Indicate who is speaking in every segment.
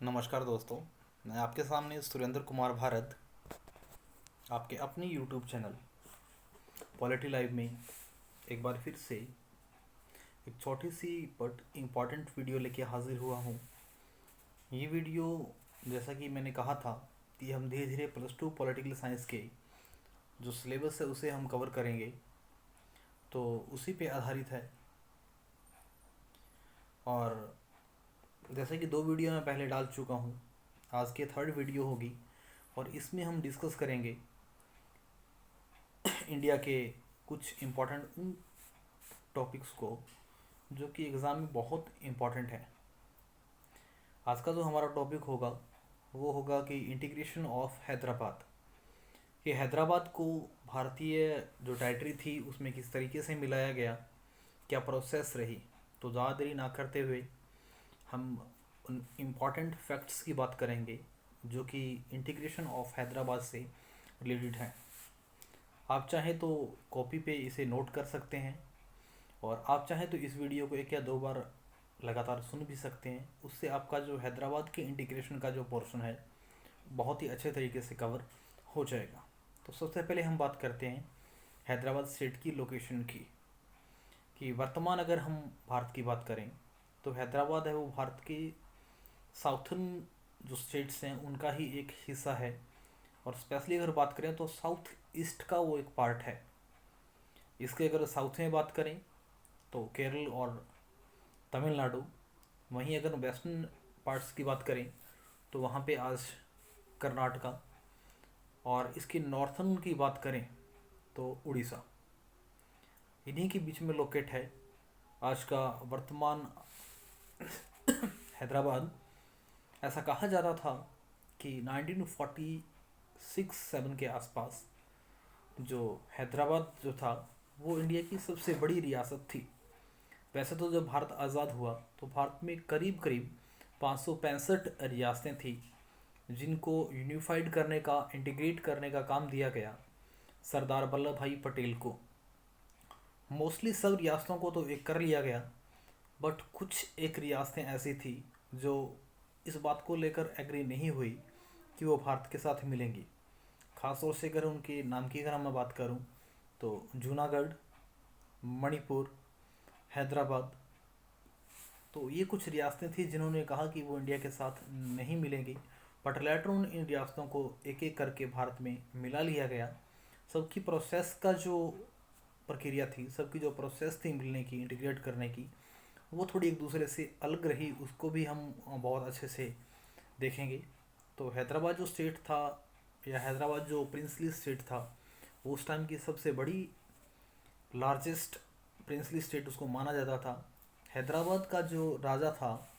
Speaker 1: नमस्कार दोस्तों। मैं आपके सामने सुरेंद्र कुमार भारत आपके अपने यूट्यूब चैनल पॉलिटी लाइव में एक बार फिर से एक छोटी सी बट इम्पॉर्टेंट वीडियो लेके हाजिर हुआ हूँ। ये वीडियो जैसा कि मैंने कहा था कि हम धीरे धीरे +2 पॉलिटिकल साइंस के जो सिलेबस है उसे हम कवर करेंगे, तो उसी पे आधारित है। और जैसे कि 2 वीडियो मैं पहले डाल चुका हूँ, आज की 3rd वीडियो होगी और इसमें हम डिस्कस करेंगे इंडिया के कुछ इम्पोर्टेंट उन टॉपिक्स को जो कि एग्ज़ाम में बहुत इम्पोर्टेंट है। आज का जो हमारा टॉपिक होगा वो होगा कि इंटीग्रेशन ऑफ हैदराबाद। कि हैदराबाद को भारतीय जो टेरिटरी थी उसमें किस तरीके से मिलाया गया, क्या प्रोसेस रही। तो ज़्यादा देरी ना करते हुए हम उन इम्पॉर्टेंट फैक्ट्स की बात करेंगे जो कि इंटीग्रेशन ऑफ हैदराबाद से रिलेटेड हैं। आप चाहें तो कॉपी पे इसे नोट कर सकते हैं और आप चाहें तो इस वीडियो को 1 या 2 बार लगातार सुन भी सकते हैं। उससे आपका जो हैदराबाद के इंटीग्रेशन का जो पोर्शन है बहुत ही अच्छे तरीके से कवर हो जाएगा। तो सबसे पहले हम बात करते हैं हैदराबाद स्टेट की लोकेशन की। कि वर्तमान अगर हम भारत की बात करें तो हैदराबाद है वो भारत के साउथर्न जो स्टेट्स हैं उनका ही एक हिस्सा है। और स्पेशली अगर बात करें तो साउथ ईस्ट का वो एक पार्ट है। इसके अगर साउथ में बात करें तो केरल और तमिलनाडु, वहीं अगर वेस्टर्न पार्ट्स की बात करें तो वहाँ पे आज कर्नाटका, और इसकी नॉर्थर्न की बात करें तो उड़ीसा। इन्हीं के बीच में लोकेट है आज का वर्तमान हैदराबाद। ऐसा कहा जाता था कि 1946-7 के आसपास जो हैदराबाद जो था वो इंडिया की सबसे बड़ी रियासत थी। वैसे तो जब भारत आज़ाद हुआ तो भारत में करीब करीब 565 रियासतें थी जिनको यूनिफाइड करने का, इंटीग्रेट करने का काम दिया गया सरदार वल्लभ भाई पटेल को। मोस्टली सब रियासतों को तो एक कर लिया गया, बट कुछ एक रियासतें ऐसी थी जो इस बात को लेकर एग्री नहीं हुई कि वो भारत के साथ मिलेंगी। ख़ासतौर से अगर उनके नाम की अगर मैं बात करूं तो जूनागढ़, मणिपुर, हैदराबाद। तो ये कुछ रियासतें थी जिन्होंने कहा कि वो इंडिया के साथ नहीं मिलेंगी, बट लेटर उन इन रियासतों को एक एक करके भारत में मिला लिया गया। सबकी प्रोसेस का जो प्रक्रिया थी, सबकी जो प्रोसेस थी मिलने की, इंटीग्रेट करने की, वो थोड़ी एक दूसरे से अलग रही। उसको भी हम बहुत अच्छे से देखेंगे। तो हैदराबाद जो स्टेट था या हैदराबाद जो प्रिंसली स्टेट था वो उस टाइम की सबसे बड़ी लार्जेस्ट प्रिंसली स्टेट उसको माना जाता था। हैदराबाद का जो राजा था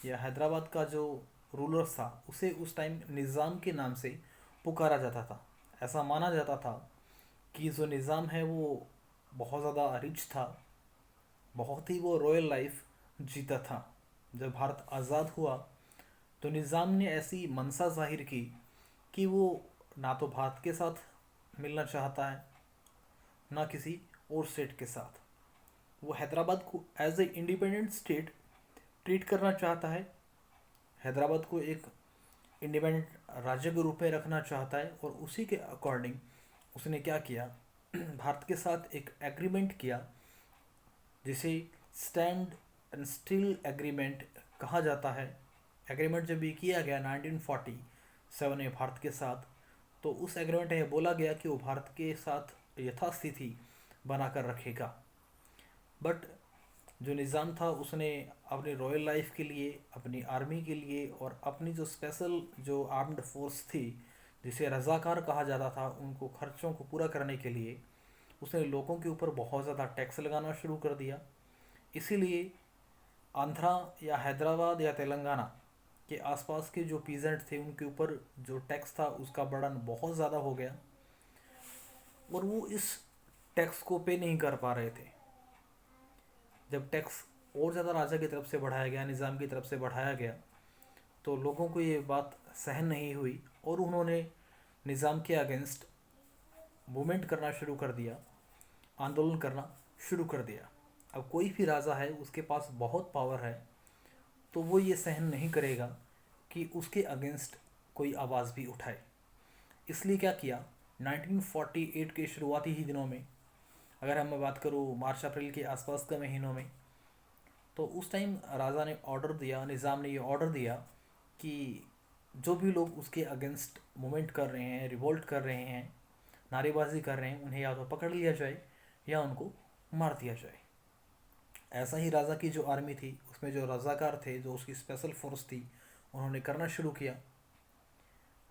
Speaker 1: या हैदराबाद का जो रूलर था उसे उस टाइम निज़ाम के नाम से पुकारा जाता था। ऐसा माना जाता था कि जो निज़ाम है वो बहुत ज़्यादा रिच था, बहुत ही वो रॉयल लाइफ जीता था। जब भारत आज़ाद हुआ तो निज़ाम ने ऐसी मंशा जाहिर की कि वो ना तो भारत के साथ मिलना चाहता है ना किसी और स्टेट के साथ। वो हैदराबाद को as a independent state treat करना चाहता है, हैदराबाद को एक इंडिपेंडेंट राज्य के रूप में रखना चाहता है। और उसी के अकॉर्डिंग उसने क्या किया, भारत के साथ एक एग्रीमेंट किया जिसे स्टैंड एंड स्टिल एग्रीमेंट कहा जाता है। एग्रीमेंट जब ये किया गया 1947 में भारत के साथ, तो उस एग्रीमेंट में बोला गया कि वो भारत के साथ यथास्थिति बनाकर रखेगा। बट जो निज़ाम था उसने अपनी रॉयल लाइफ के लिए, अपनी आर्मी के लिए और अपनी जो स्पेशल जो आर्म्ड फोर्स थी जिसे रज़ाकार कहा जाता था, उनको खर्चों को पूरा करने के लिए उसने लोगों के ऊपर बहुत ज़्यादा टैक्स लगाना शुरू कर दिया। इसीलिए आंध्रा या हैदराबाद या तेलंगाना के आसपास के जो पीजेंट थे उनके ऊपर जो टैक्स था उसका बर्डन बहुत ज़्यादा हो गया और वो इस टैक्स को पे नहीं कर पा रहे थे। जब टैक्स और ज़्यादा राजा की तरफ से बढ़ाया गया, निज़ाम की तरफ से बढ़ाया गया, तो लोगों को ये बात सहन नहीं हुई और उन्होंने निज़ाम के अगेंस्ट मूवमेंट करना शुरू कर दिया, आंदोलन करना शुरू कर दिया। अब कोई भी राजा है उसके पास बहुत पावर है, तो वो ये सहन नहीं करेगा कि उसके अगेंस्ट कोई आवाज़ भी उठाए। इसलिए क्या किया, 1948 के शुरुआती ही दिनों में, अगर हम मैं बात करूँ मार्च अप्रैल के आसपास के महीनों में, तो उस टाइम राजा ने ऑर्डर दिया, निज़ाम ने ये ऑर्डर दिया कि जो भी लोग उसके अगेंस्ट मूवमेंट कर रहे हैं, रिवोल्ट कर रहे हैं, नारेबाजी कर रहे हैं, उन्हें या तो पकड़ लिया जाए या उनको मार दिया जाए। ऐसा ही राजा की जो आर्मी थी उसमें जो रज़ाकार थे, जो उसकी स्पेशल फोर्स थी, उन्होंने करना शुरू किया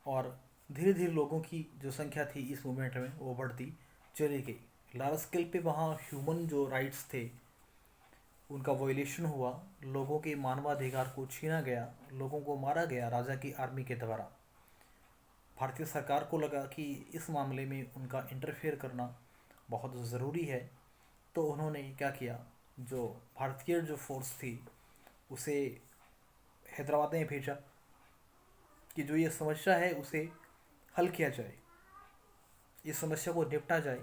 Speaker 1: और धीरे धीरे लोगों की जो संख्या थी इस मूवमेंट में वो बढ़ती चली गई। लार्ज स्केल पे वहाँ ह्यूमन जो राइट्स थे उनका वॉयलेशन हुआ, लोगों के मानवाधिकार को छीना गया, लोगों को मारा गया राजा की आर्मी के द्वारा। भारतीय सरकार को लगा कि इस मामले में उनका इंटरफेयर करना बहुत ज़रूरी है, तो उन्होंने क्या किया, जो भारतीय जो फोर्स थी उसे हैदराबाद में भेजा कि जो ये समस्या है उसे हल किया जाए, इस समस्या को निपटा जाए।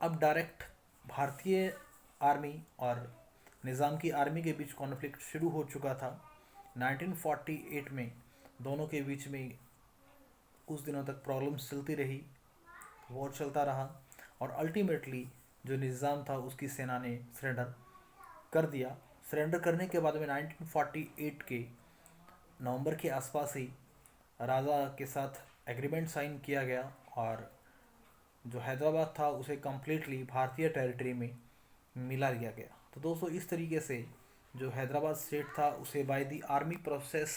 Speaker 1: अब डायरेक्ट भारतीय आर्मी और निज़ाम की आर्मी के बीच कॉन्फ्लिक्ट शुरू हो चुका था 1948 में। दोनों के बीच में कुछ दिनों तक प्रॉब्लम्स चलती रही, वॉर चलता रहा और अल्टीमेटली जो निज़ाम था उसकी सेना ने सरेंडर कर दिया। सरेंडर करने के बाद में 1948 के नवंबर के आसपास ही राजा के साथ एग्रीमेंट साइन किया गया और जो हैदराबाद था उसे कम्प्लीटली भारतीय टेरिटरी में मिला दिया गया। तो दोस्तों इस तरीके से जो हैदराबाद स्टेट था उसे by the army process,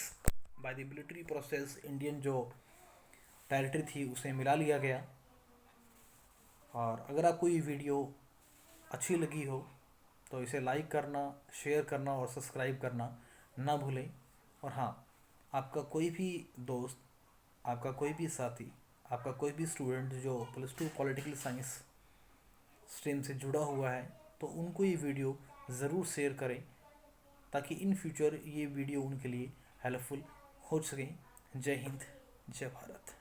Speaker 1: by the military process Indian जो टेरिटरी थी उसे मिला लिया गया। और अगर आपको ये वीडियो अच्छी लगी हो तो इसे लाइक करना, शेयर करना और सब्सक्राइब करना ना भूलें। और हाँ, आपका कोई भी दोस्त, आपका कोई भी साथी, आपका कोई भी स्टूडेंट जो +2 पॉलिटिकल साइंस स्ट्रीम से जुड़ा हुआ है तो उनको ये वीडियो ज़रूर शेयर करें ताकि इन फ्यूचर ये वीडियो उनके लिए हेल्पफुल हो सकें। जय हिंद, जय भारत।